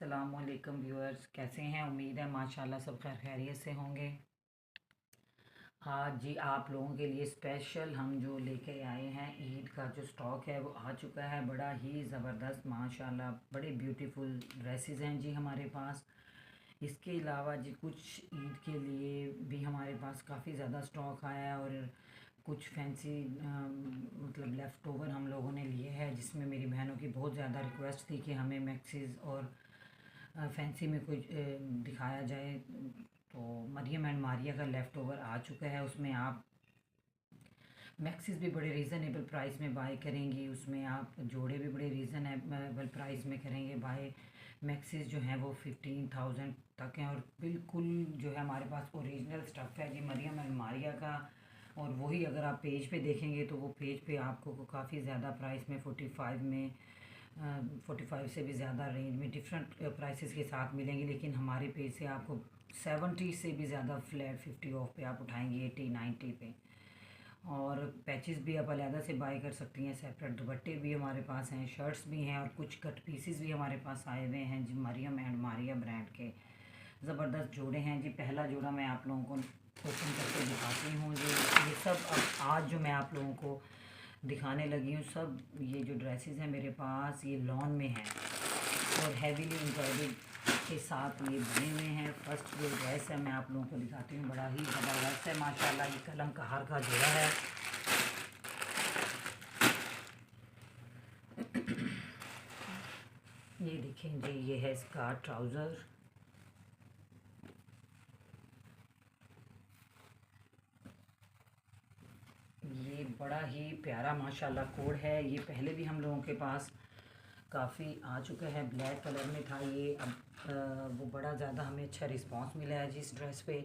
अस्सलामुअलैकुम व्यूअर्स, कैसे हैं? उम्मीद है माशाल्लाह सब खैर खैरियत से होंगे। आज जी आप लोगों के लिए स्पेशल हम जो लेके आए हैं ईद का जो स्टॉक है वो आ चुका है। बड़ा ही ज़बरदस्त माशाल्लाह बड़े ब्यूटीफुल ड्रेसेस हैं जी हमारे पास। इसके अलावा जी कुछ ईद के लिए भी हमारे पास काफ़ी ज़्यादा स्टॉक आया है और कुछ फैंसी मतलब लेफ़्ट ओवर हम लोगों ने लिए हैं, जिसमें मेरी बहनों की बहुत ज़्यादा रिक्वेस्ट थी कि हमें मैक्सीज और फैंसी में कुछ दिखाया जाए। तो मरियम एंड मारिया का लेफ़्ट ओवर आ चुका है। उसमें आप मैक्सीज भी बड़े रीज़नेबल प्राइस में बाय करेंगी, उसमें आप जोड़े भी बड़े रीज़नेबल प्राइस में करेंगे बाय। मैक्सीज जो हैं वो 15,000 तक हैं और बिल्कुल जो है हमारे पास ओरिजिनल स्टफ़ है जी मरियम एंड मारिया का। और वही अगर आप पेज पे देखेंगे तो वो पेज पे आपको काफ़ी ज़्यादा प्राइस में 45 में 45 से भी ज़्यादा रेंज में डिफरेंट प्राइसेस के साथ मिलेंगे, लेकिन हमारे पेज से आपको 70 से भी ज़्यादा फ्लैट 50 ऑफ पे आप उठाएंगे 80 90 पे। और पैचेस भी आप अलहदा से बाय कर सकती हैं, सेपरेट दुपट्टे भी हमारे पास हैं, शर्ट्स भी हैं और कुछ कट पीसीस भी हमारे पास आए हुए हैं जी मरियम एंड मारिया ब्रांड के। ज़बरदस्त जोड़े हैं जी। पहला जोड़ा मैं आप लोगों को ओपन करके दिखाती हूँ जी। ये सब अब आज जो मैं आप लोगों को दिखाने लगी हूँ, सब ये जो ड्रेसेस हैं मेरे पास ये लॉन में हैं और हैवीली एम्ब्रॉयडरी के साथ ये बने हुए हैं। फर्स्ट जो ड्रेस है मैं आप लोगों को दिखाती हूँ, बड़ा ही ज़बरदस्त है माशाल्लाह। ये कलम कहार का जोड़ा है। ये देखें जी, ये है इसका ट्राउज़र। ये बड़ा ही प्यारा माशाल्लाह कोड है। ये पहले भी हम लोगों के पास काफ़ी आ चुका है, ब्लैक कलर में था ये। अब वो बड़ा ज़्यादा हमें अच्छा रिस्पांस मिला है जी इस ड्रेस पे।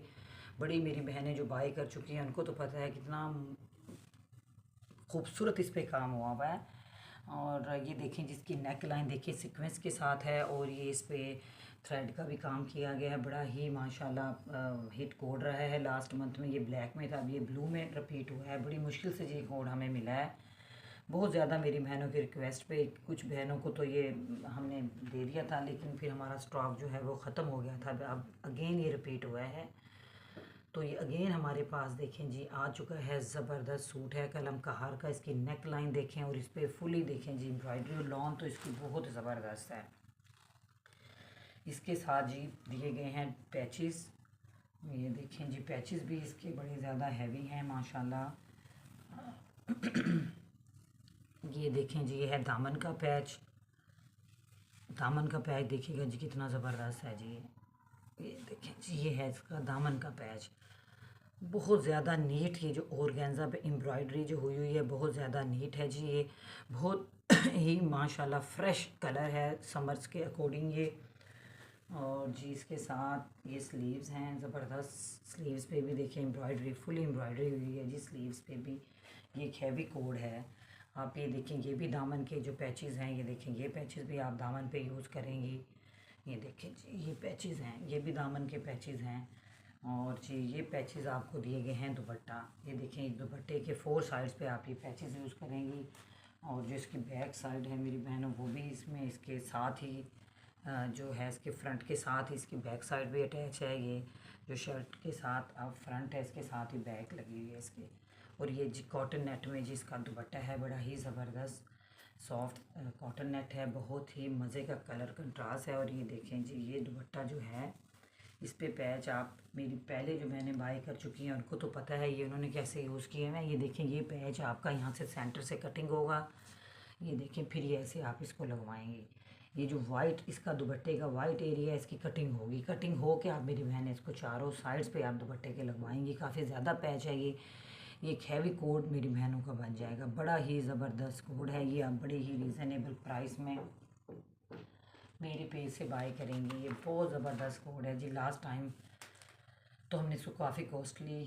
बड़ी मेरी बहनें जो बाई कर चुकी हैं उनको तो पता है कितना खूबसूरत इस पे काम हुआ है। और ये देखें जिसकी नेक लाइन देखिए सीक्वेंस के साथ है और ये इस पे थ्रेड का भी काम किया गया है। बड़ा ही माशाल्लाह हिट कोड रहा है। लास्ट मंथ में ये ब्लैक में था, अब ये ब्लू में रिपीट हुआ है। बड़ी मुश्किल से ये कोड हमें मिला है, बहुत ज़्यादा मेरी बहनों की रिक्वेस्ट पे। कुछ बहनों को तो ये हमने दे दिया था, लेकिन फिर हमारा स्टॉक जो है वो ख़त्म हो गया था। अब अगेन ये रिपीट हुआ है, तो ये अगेन हमारे पास देखें जी आ चुका है। ज़बरदस्त सूट है कलम कहार का। इसकी नेक लाइन देखें और इस पर फुली देखें जी एम्ब्रॉयडरी और लॉन तो इसकी बहुत ज़बरदस्त है। इसके साथ जी दिए गए हैं पैचेस। ये देखें जी पैचेस भी इसके बड़े ज़्यादा हैवी हैं माशाल्लाह। ये देखें जी, ये है दामन का पैच। दामन का पैच देखिएगा जी कितना ज़बरदस्त है जी। ये देखें जी, ये है इसका दामन का पैच। बहुत ज़्यादा नीट, ये जो ऑर्गेन्जा पे एम्ब्रॉयडरी जो हुई हुई है बहुत ज़्यादा नीट है जी। ये बहुत ही माशाल्लाह फ्रेश कलर है समर्स के अकॉर्डिंग ये। और जी इसके साथ ये स्लीव्स हैं ज़बरदस्त। स्लीव्स पे भी देखिए एम्ब्रॉयडरी, फुल एम्ब्रॉयडरी हुई है जी स्लीव्स पे भी। ये एक हैवी कोड है। आप ये देखें, ये भी दामन के जो पैचेस हैं, ये देखें ये पैचेस भी आप दामन पे यूज़ करेंगी। ये देखें जी ये पैचेस हैं, ये भी दामन के पैचेस हैं। और जी ये पैचेस आपको दिए गए हैं दुपट्टा। ये देखें दुपट्टे के 4 साइड्स पे आप ये पैचेस यूज़ करेंगी। और जो इसकी बैक साइड है मेरी बहनों, वो भी इसमें इसके साथ ही जो है इसके फ्रंट के साथ ही इसकी बैक साइड भी अटैच है। ये जो शर्ट के साथ अब फ्रंट है इसके साथ ही बैक लगी हुई है इसके। और ये जी कॉटन नेट में जी इसका दुपट्टा है, बड़ा ही ज़बरदस्त सॉफ्ट कॉटन नेट है, बहुत ही मज़े का कलर कंट्रास्ट है। और ये देखें जी ये दुपट्टा जो है इस पे पैच आप मेरी पहले जो मैंने बाई कर चुकी हैं उनको तो पता है ये उन्होंने कैसे यूज़ किए हैं। ये देखें ये पैच आपका यहाँ से सेंटर से कटिंग होगा। ये देखें फिर ये ऐसे आप इसको लगवाएंगे। ये जो वाइट इसका दुपट्टे का वाइट एरिया इसकी कटिंग होगी। कटिंग हो के आप मेरी बहन इसको चारों साइड्स पे आप दुपट्टे के लगवाएंगी। काफ़ी ज़्यादा पैच है ये। एक हैवी कोट मेरी बहनों का बन जाएगा। बड़ा ही ज़बरदस्त कोट है ये। आप बड़े ही रीज़नेबल प्राइस में मेरे पेज से बाय करेंगे। ये बहुत ज़बरदस्त कोड है जी। लास्ट टाइम तो हमने इसको काफ़ी कॉस्टली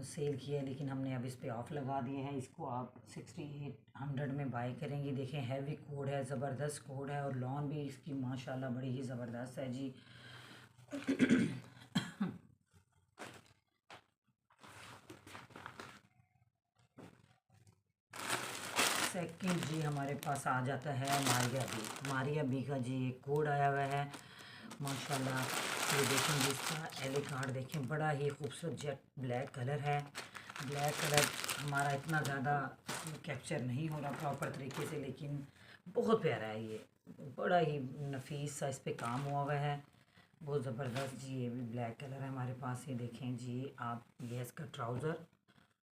सेल किया है, लेकिन हमने अब इस पे ऑफ़ लगा दिए हैं। इसको आप 6800 में बाय करेंगे। देखें हैवी कोड है, ज़बरदस्त कोड है और लॉन भी इसकी माशाल्लाह बड़ी ही ज़बरदस्त है जी। सेकंड जी हमारे पास आ जाता है मारिया बी का जी एक कोड आया हुआ है माशाल्लाह। ये देखें जी इसका एल कार्ड देखें, बड़ा ही खूबसूरत जेट ब्लैक कलर है। ब्लैक कलर हमारा इतना ज़्यादा कैप्चर नहीं हो रहा प्रॉपर तरीके से, लेकिन बहुत प्यारा है ये, बड़ा ही नफीस सा इस पर काम हुआ हुआ है, बहुत ज़बरदस्त जी। ये भी ब्लैक कलर है हमारे पास। ये देखें जी आप, ये है इसका ट्राउज़र,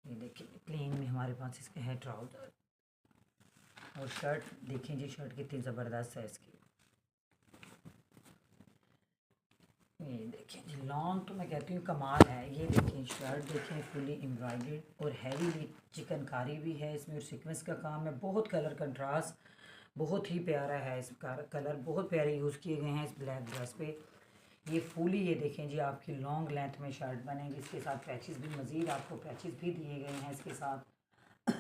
ये देखिए प्लेन में हमारे पास इसका है ट्राउज़र। और शर्ट देखें जी, शर्ट कितनी ज़बरदस्त है इसकी। ये देखें जी लॉन्ग तो मैं कहती हूँ कमाल है। ये देखें शर्ट देखें फुली एम्ब्रॉयडर्ड और हैवी चिकनकारी भी है इसमें, और सीक्वेंस का काम है, बहुत कलर कंट्रास्ट बहुत ही प्यारा है। इसका कलर बहुत प्यारे यूज़ किए गए हैं इस ब्लैक ड्रेस पे। ये फुली ये देखें जी आपकी लॉन्ग लेंथ में शर्ट बनेगी, इसके साथ पैचेस भी, मज़ीद आपको पैचेस भी दिए गए हैं इसके साथ।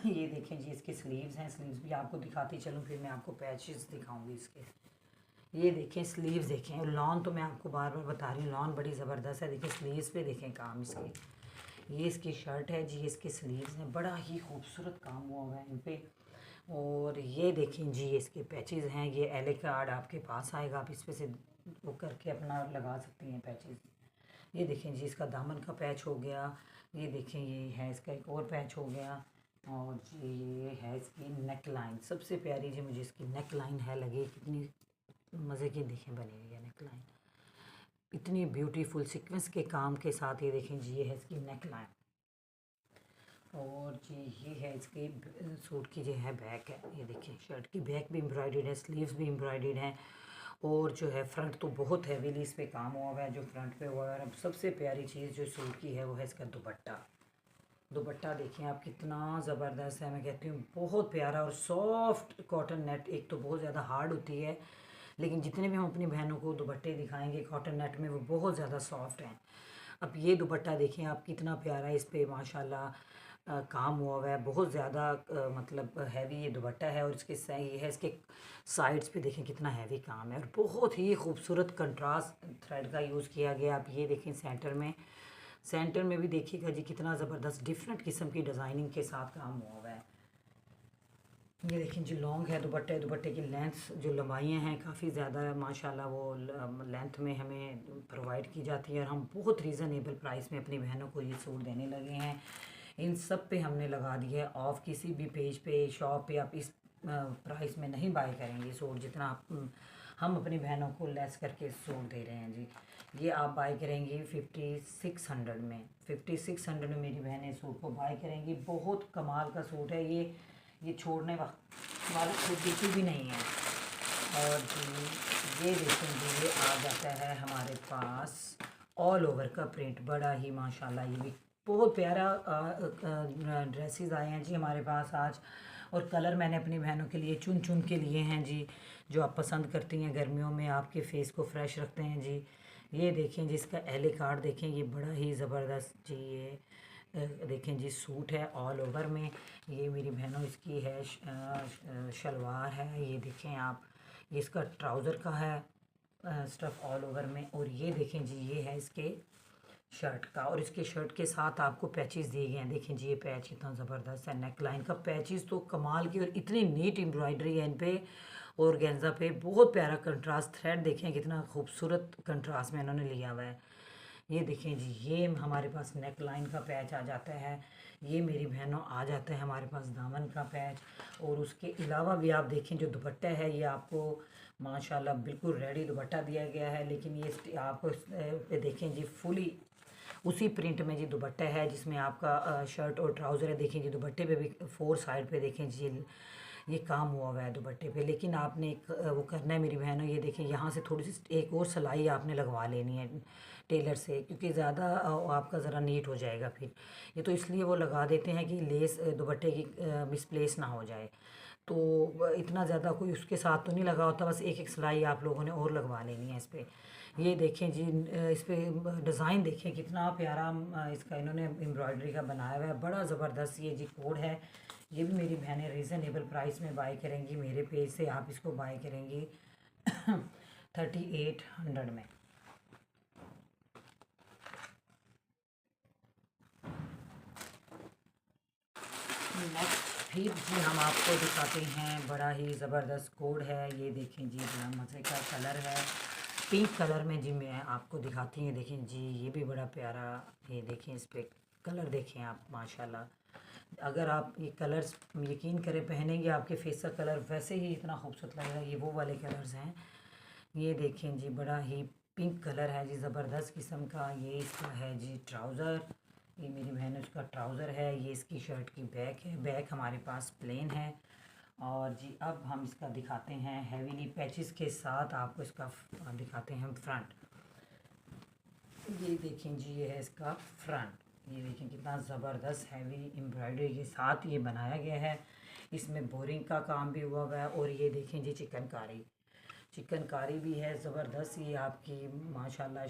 ये देखें जी इसके स्लीव्स हैं, स्लीव्स भी आपको दिखाती चलूँ, फिर मैं आपको पैचेस दिखाऊंगी इसके। ये देखें स्लीव्स देखें, और लॉन तो मैं आपको बार बार बता रही हूँ, लॉन बड़ी ज़बरदस्त है। देखिए स्लीव्स पे देखें काम इसके। ये इसकी शर्ट है जी, इसके स्लीव्स हैं, बड़ा ही खूबसूरत काम हुआ हुआ है इन पे। और ये देखें जी इसके पैचेस हैं, ये एल कार्ड आपके पास आएगा, आप इस पे से वो करके अपना लगा सकती हैं पैचेस। ये देखें जी इसका दामन का पैच हो गया। ये देखें ये है इसका एक और पैच हो गया। और जी ये है इसकी नेक लाइन, सबसे प्यारी जी मुझे इसकी नेक लाइन है लगी, कितनी मज़े की देखें बनी हुई है नेक लाइन, इतनी ब्यूटीफुल सीक्वेंस के काम के साथ। ये देखें जी ये है इसकी नेक लाइन। और जी ये है इसके सूट की जो है बैक है, ये देखें शर्ट की बैक भी एम्ब्रॉयडर्ड है, स्लीव्स भी एम्ब्रॉयडर्ड हैं। और जो है फ्रंट तो बहुत हैवीली इस पे काम हुआ हुआ है, जो फ्रंट पे हुआ है। सबसे प्यारी चीज़ जो सूट की है वो है इसका दुपट्टा। दुपट्टा देखें आप कितना ज़बरदस्त है, मैं कहती हूँ बहुत प्यारा और सॉफ्ट कॉटन नेट। एक तो बहुत ज़्यादा हार्ड होती है, लेकिन जितने भी हम अपनी बहनों को दुपट्टे दिखाएंगे कॉटन नेट में, वो बहुत ज़्यादा सॉफ्ट हैं। अब ये दुपट्टा देखें आप कितना प्यारा इस पे माशाल्लाह काम हुआ हुआ है, बहुत ज़्यादा मतलब हैवी ये दुपट्टा है। और इसके ये है इसके साइड्स पे देखें कितना हैवी काम है, और बहुत ही खूबसूरत कंट्रास्ट थ्रेड का यूज़ किया गया। आप ये देखें सेंटर में भी देखिएगा जी कितना ज़बरदस्त डिफरेंट किस्म की डिज़ाइनिंग के साथ काम हुआ हुआ है। ये देखें जी लॉन्ग है दुपट्टे की लेंथ जो लंबाइयाँ हैं काफ़ी ज़्यादा माशाल्लाह, वो लेंथ में हमें प्रोवाइड की जाती है, और हम बहुत रीज़नेबल प्राइस में अपनी बहनों को ये सूट देने लगे हैं। इन सब पे हमने लगा दिया है ऑफ, किसी भी पेज पे शॉप पे आप इस प्राइस में नहीं बाय करेंगे सूट, जितना आप हम अपनी बहनों को लेस करके सूट दे रहे हैं जी। ये आप बाय करेंगी 5600 में, 5600 में मेरी बहनें सूट को बाय करेंगी। बहुत कमाल का सूट है ये छोड़ने वाला सूट बिल्कुल भी नहीं है। और जी ये देखें जी ये आ जाता है हमारे पास ऑल ओवर का प्रिंट, बड़ा ही माशाल्लाह ये भी बहुत प्यारा ड्रेसेस आए हैं जी हमारे पास आज। और कलर मैंने अपनी बहनों के लिए चुन चुन के लिए हैं जी, जो आप पसंद करती हैं गर्मियों में, आपके फेस को फ्रेश रखते हैं जी। ये देखें जी इसका एल कार्ड देखें, ये बड़ा ही ज़बरदस्त जी। ये देखें जी सूट है ऑल ओवर में। ये मेरी बहनों इसकी है शलवार है, ये देखें आप, ये इसका ट्राउज़र का है स्टफ़ ऑल ओवर में। और ये देखें जी ये है इसके शर्ट का, और इसके शर्ट के साथ आपको पैचेस दिए गए हैं। देखें जी ये पैच कितना ज़बरदस्त है, नेक लाइन का पैचेस तो कमाल की, और इतनी नीट एम्ब्रॉयडरी है इन पे और गेंजा पे, बहुत प्यारा कंट्रास्ट थ्रेड देखें कितना खूबसूरत कंट्रास्ट में इन्होंने लिया हुआ है। ये देखें जी ये हमारे पास नेक लाइन का पैच आ जाता है। ये मेरी बहनों आ जाता है हमारे पास दामन का पैच। और उसके अलावा भी आप देखें जो दुपट्टा है ये आपको माशाल्लाह बिल्कुल रेडी दुपट्टा दिया गया है, लेकिन ये आपको देखें जी फुली उसी प्रिंट में जी दुपट्टा है, जिसमें आपका शर्ट और ट्राउज़र है। देखें जी दुपट्टे पे भी 4 साइड पे देखें जी ये काम हुआ हुआ है दुपट्टे पे, लेकिन आपने एक वो करना है मेरी बहनों, ये देखें यहाँ से थोड़ी सी एक और सिलाई आपने लगवा लेनी है टेलर से, क्योंकि ज़्यादा आपका ज़रा नीट हो जाएगा फिर। ये तो इसलिए वो लगा देते हैं कि लेस दुपट्टे की मिसप्लेस ना हो जाए, तो इतना ज़्यादा कोई उसके साथ तो नहीं लगा होता, बस एक एक सिलाई आप लोगों ने और लगवा लेनी है इस पर। ये देखें जी इस पर डिज़ाइन देखें कितना प्यारा इसका इन्होंने एम्ब्रॉयडरी का बनाया हुआ है, बड़ा ज़बरदस्त ये जी कोड है। ये भी मेरी बहनें रीज़नेबल प्राइस में बाय करेंगी, मेरे पेज से आप इसको बाय करेंगी 3800 में। नेक्स्ट फिर जी हम आपको दिखाते हैं, बड़ा ही ज़बरदस्त कोड है। ये देखें जी, बड़ा मज़े का कलर है, पिंक कलर में जी। मैं आपको दिखाती हूँ, देखें जी, ये भी बड़ा प्यारा। ये देखें, इस पे कलर देखें आप, माशाल्लाह। अगर आप ये कलर्स यकीन करें पहनेंगे, आपके फेस का कलर वैसे ही इतना खूबसूरत लगेगा। ये वो वाले कलर्स हैं। ये देखें जी, बड़ा ही पिंक कलर है जी, ज़बरदस्त किस्म का। ये इसका है जी ट्राउज़र। ये मेरी बहन उसका ट्राउज़र है। ये इसकी शर्ट की बैक है। बैक हमारे पास प्लेन है। और जी अब हम इसका दिखाते हैं हैवीली पैचेस के साथ, आपको इसका दिखाते हैं फ्रंट। ये देखें जी, ये है इसका फ्रंट। ये देखें कितना ज़बरदस्त हैवी एम्ब्रॉयडरी के साथ ये बनाया गया है। इसमें बोरिंग का काम भी हुआ हुआ है। और ये देखें जी, चिकनकारी, चिकनकारी भी है ज़बरदस्त। ये आपकी माशाल्लाह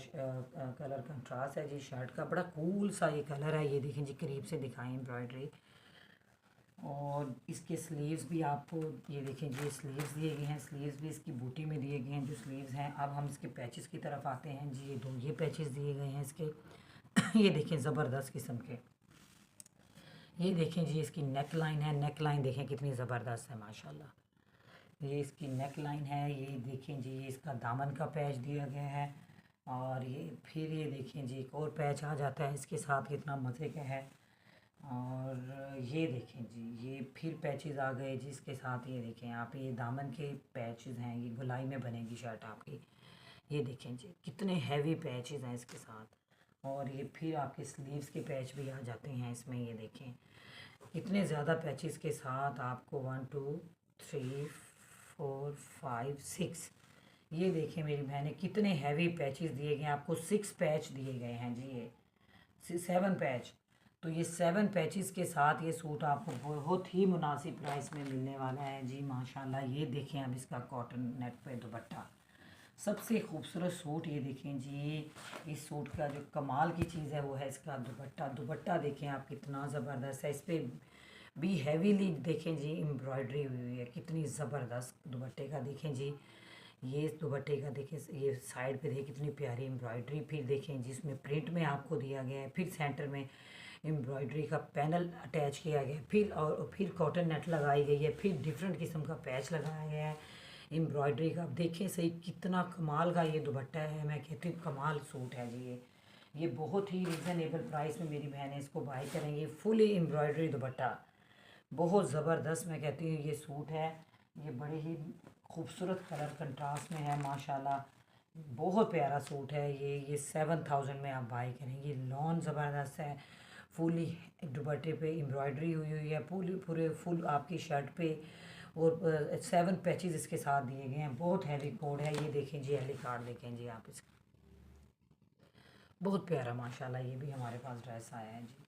कलर कंट्रास्ट है जी शर्ट का, बड़ा कूल सा ये कलर है। ये देखें जी, करीब से दिखाएं एम्ब्रॉयडरी। और इसके स्लीव्स भी आपको ये देखें जी, स्लीव्स दिए गए हैं। स्लीव्स भी इसकी बूटी में दिए गए हैं जो स्लीव्स हैं। अब हम इसके पैचेस की तरफ आते हैं जी। ये पैचेस दिए गए हैं इसके। ये देखें ज़बरदस्त किस्म के। ये देखें जी, इसकी नेक लाइन है। नेक लाइन देखें कितनी ज़बरदस्त है माशाल्लाह। ये इसकी नेक लाइन है। ये देखें जी, ये इसका दामन का पैच दिया गया है। और ये फिर ये देखें जी, एक और पैच आ जाता है इसके साथ, कितना मज़े का है। और ये देखें जी, ये फिर पैचेस आ गए जिसके साथ। ये देखें आप, ये दामन के पैचेस हैं। ये गोलाई में बनेगी शर्ट आपकी। ये देखें जी, कितने हैवी पैचेस हैं इसके साथ। और ये फिर आपके स्लीव्स के पैच भी आ जाते हैं इसमें। ये देखें कितने ज़्यादा पैचेस के साथ आपको 1 2 3 4 5 6। ये देखें मेरी बहनें, कितने हैवी पैचेस दिए गए हैं आपको। 6 पैच दिए गए हैं जी, ये 7 पैच। तो ये 7 पैचेस के साथ ये सूट आपको बहुत ही मुनासिब प्राइस में मिलने वाला है जी माशाल्लाह। ये देखें अब इसका कॉटन नेट पे दुपट्टा, सबसे खूबसूरत सूट। ये देखें जी, इस सूट का जो कमाल की चीज़ है वो है इसका दुपट्टा। दुपट्टा देखें आप, कितना ज़बरदस्त है। इस पर भी हैवीली देखें जी एम्ब्रॉयडरी हुई हुई है, कितनी ज़बरदस्त दुपट्टे का। देखें जी, ये इस दुपट्टे का देखें, ये साइड पे देखिए कितनी प्यारी एम्ब्रॉयडरी। फिर देखें जिसमें प्रिंट में आपको दिया गया है। फिर सेंटर में एम्ब्रॉयडरी का पैनल अटैच किया गया है। फिर कॉटन नेट लगाई गई है। फिर डिफरेंट किस्म का पैच लगाया गया है एम्ब्रॉयडरी का। देखें सही कितना कमाल का ये दुपट्टा है। मैं कहती हूँ कमाल सूट है जी। ये बहुत ही रीज़नेबल प्राइस में मेरी बहनें इसको बाई करेंगी। फुली एम्ब्रॉयडरी दुपट्टा, बहुत ज़बरदस्त मैं कहती हूँ ये सूट है। ये बड़े ही खूबसूरत कलर कंट्रास्ट में है माशाल्लाह। बहुत प्यारा सूट है ये 7000 में आप बाई करेंगे। लॉन ज़बरदस्त है, फुली दुपट्टे पे एम्ब्रॉयडरी हुई हुई है, पूरे फुल आपकी शर्ट पे। और 7 पैचेस इसके साथ दिए गए हैं। बहुत हैवी कोड है। ये देखें जी, एली कार्ड देखें जी आप इसका, बहुत प्यारा माशाल्लाह। ये भी हमारे पास ड्रेस आया है जी।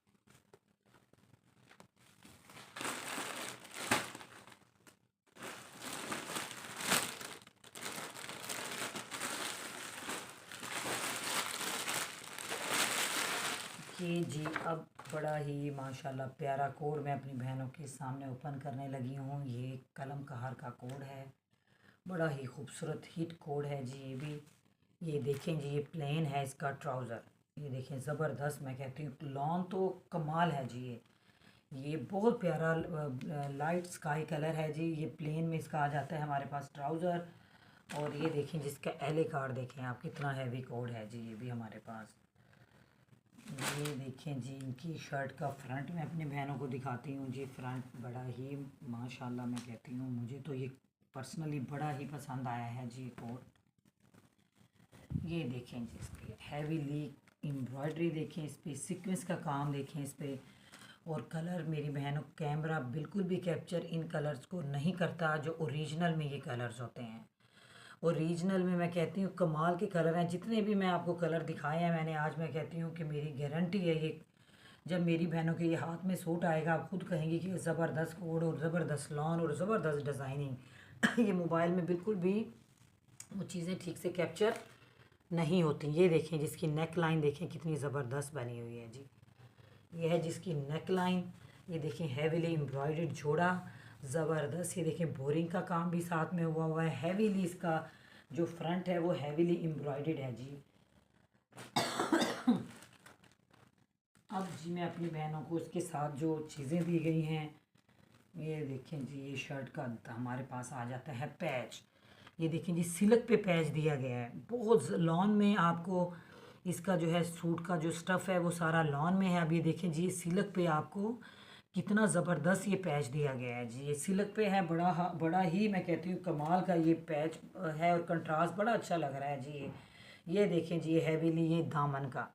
कि जी अब बड़ा ही माशाल्लाह प्यारा कोड मैं अपनी बहनों के सामने ओपन करने लगी हूँ। ये कलम कहार का कोड है, बड़ा ही खूबसूरत हिट कोड है जी ये भी। ये देखें जी, ये प्लेन है इसका ट्राउज़र। ये देखें ज़बरदस्त, मैं कहती हूँ लॉन तो कमाल है जी। ये बहुत प्यारा लाइट स्काई कलर है जी। ये प्लेन में इसका आ जाता है हमारे पास ट्राउज़र। और ये देखें जिसका एले कार्ड देखें आप, कितना हैवी कोड है जी ये भी हमारे पास। ये देखें जी, इनकी शर्ट का फ्रंट मैं अपने बहनों को दिखाती हूँ जी। फ्रंट बड़ा ही माशाल्लाह मैं कहती हूँ, मुझे तो ये पर्सनली बड़ा ही पसंद आया है जी कोट। ये देखें जी, इसकी हैवीली एम्ब्रॉयडरी देखें, इस पर सीक्वेंस का काम देखें इस पर। और कलर मेरी बहनों, कैमरा बिल्कुल भी कैप्चर इन कलर्स को नहीं करता जो ओरिजिनल में ये कलर्स होते हैं। ओरिजिनल में मैं कहती हूँ कमाल के कलर हैं। जितने भी मैं आपको कलर दिखाए हैं मैंने आज, मैं कहती हूँ कि मेरी गारंटी है ये, जब मेरी बहनों के ये हाथ में सूट आएगा आप खुद कहेंगी कि ज़बरदस्त कोड और ज़बरदस्त लॉन और ज़बरदस्त डिज़ाइनिंग। ये मोबाइल में बिल्कुल भी वो चीज़ें ठीक से कैप्चर नहीं होती। ये देखें जिसकी नेक लाइन देखें कितनी ज़बरदस्त बनी हुई है जी। ये है जिसकी नेक लाइन। ये देखें हैवीली एम्ब्रॉयडर्ड जोड़ा, ज़बरदस्त। ये देखें बोरिंग का काम भी साथ में हुआ हुआ है। हैवीली इसका जो फ्रंट है वो हैवीली एम्ब्रॉयडर्ड है जी। अब जी मैं अपनी बहनों को इसके साथ जो चीज़ें दी गई हैं ये देखें जी, ये शर्ट का हमारे पास आ जाता है पैच। ये देखें जी, सिल्क पे पैच दिया गया है, बहुत लॉन में आपको इसका जो है सूट का जो स्टफ़ है वो सारा लॉन में है। अब ये देखें जी, सिल्क पे आपको कितना ज़बरदस्त ये पैच दिया गया है जी। ये सिल्क पे है, बड़ा ही मैं कहती हूँ कमाल का ये पैच है, और कंट्रास्ट बड़ा अच्छा लग रहा है जी। ये देखें जी, ये हैवीली ये दामन का,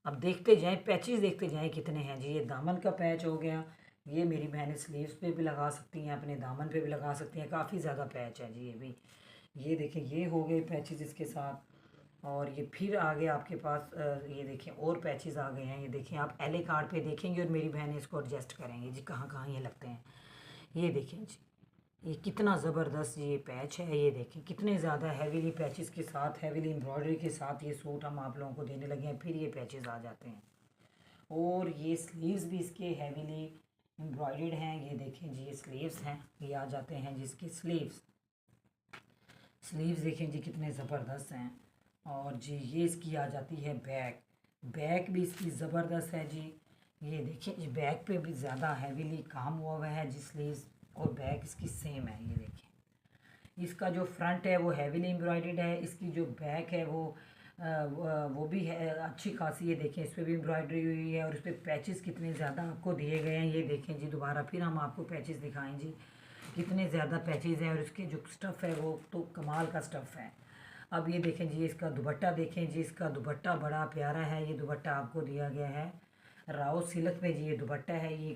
अब देखते जाएं, पैचेस देखते जाएं कितने हैं जी। ये दामन का पैच हो गया, ये मेरी बहनें स्लीव्स पे भी लगा सकती हैं, अपने दामन पे भी लगा सकती हैं, काफ़ी ज़्यादा पैच है जी ये भी। ये देखें, ये हो गए पैचेस इसके साथ। और ये फिर आगे आपके पास ये देखें और पैचेस आ गए हैं। ये देखें, आप एले कार्ड पे देखेंगे और मेरी बहनें इसको एडजस्ट करेंगे जी कहाँ कहाँ ये लगते हैं। ये देखें जी, ये कितना ज़बरदस्त ये पैच है। ये देखें कितने ज़्यादा हैवीली पैचेस के साथ, हैवीली एम्ब्रॉयडरी के साथ ये सूट हम आप लोगों को देने लगे हैं। फिर ये पैचेस आ जाते हैं, और ये स्लीव्स भी इसके हैवीली एम्ब्रॉयडर्ड हैं। ये देखें जी, ये स्लीव्स हैं, ये आ जाते हैं जिसके स्लीव्स देखें जी कितने ज़बरदस्त हैं। और जी ये इसकी आ जाती है बैक, बैक भी इसकी ज़बरदस्त है जी। ये देखिए जी, बैक पे भी ज़्यादा हैवीली काम हुआ है जी स्लीव्स, और बैक इसकी सेम है। ये देखिए, इसका जो फ्रंट है वो हैवीली एम्ब्रॉयडर्ड है, इसकी जो बैक है वो भी है अच्छी खासी। ये देखें, इस पर भी एम्ब्रॉयडरी हुई है, और इस पर पैचेस कितने ज़्यादा आपको दिए गए हैं। ये देखें जी, दोबारा फिर हम आपको पैचेस दिखाएं जी, कितने ज़्यादा पैचेस हैं, और इसके जो स्टफ़ है वो तो कमाल का स्टफ़ है। अब ये देखें जी, इसका दुपट्टा देखें जी, इसका दुपट्टा बड़ा प्यारा है। ये दुपट्टा आपको दिया गया है राव सिल्क पे जी, ये दुपट्टा है, ये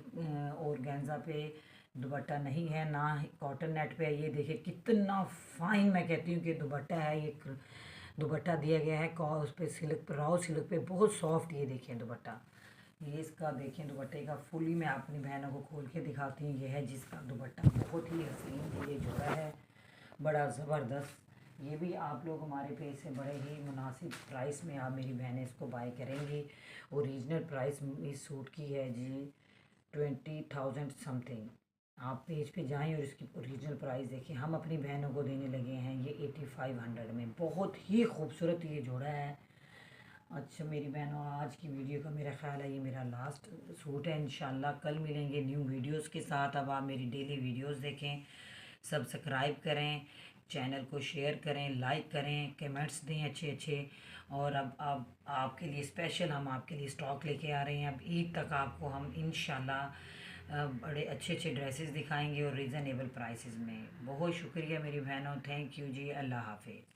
ऑर्गेन्जा पे दुपट्टा नहीं है, ना कॉटन नेट पे है। ये देखिए कितना फाइन मैं कहती हूँ कि दुपट्टा है। ये दुपट्टा दिया गया है उस पर सिल्क पे, राव सिल्क पे, बहुत सॉफ्ट। ये देखें दुपट्टा, ये इसका देखें दुपट्टे का फुली मैं अपनी बहनों को खोल के दिखाती हूँ। ये है जिसका दुपट्टा बहुत ही हसीन ये जोड़ा है, बड़ा ज़बरदस्त। ये भी आप लोग हमारे पेज से बड़े ही मुनासिब प्राइस में आप मेरी बहनें इसको बाय करेंगी। ओरिजिनल प्राइस इस सूट की है जी 20,000 समथिंग। आप पेज पे जाएं और इसकी ओरिजिनल प्राइस देखें। हम अपनी बहनों को देने लगे हैं ये 8500 में। बहुत ही खूबसूरत ये जोड़ा है। अच्छा मेरी बहनों, आज की वीडियो का मेरा ख्याल है ये मेरा लास्ट सूट है। इंशाल्लाह कल मिलेंगे न्यू वीडियोस के साथ। अब आप मेरी डेली वीडियोस देखें, सब्सक्राइब करें, चैनल को शेयर करें, लाइक करें, कमेंट्स दें अच्छे अच्छे। और अब आपके लिए स्पेशल हम आपके लिए स्टॉक लेके आ रहे हैं। अब ईद तक आपको हम इंशाल्लाह बड़े अच्छे अच्छे ड्रेसेस दिखाएंगे, और रीज़नेबल प्राइसेस में। बहुत शुक्रिया मेरी बहनों, थैंक यू जी, अल्लाह हाफिज़।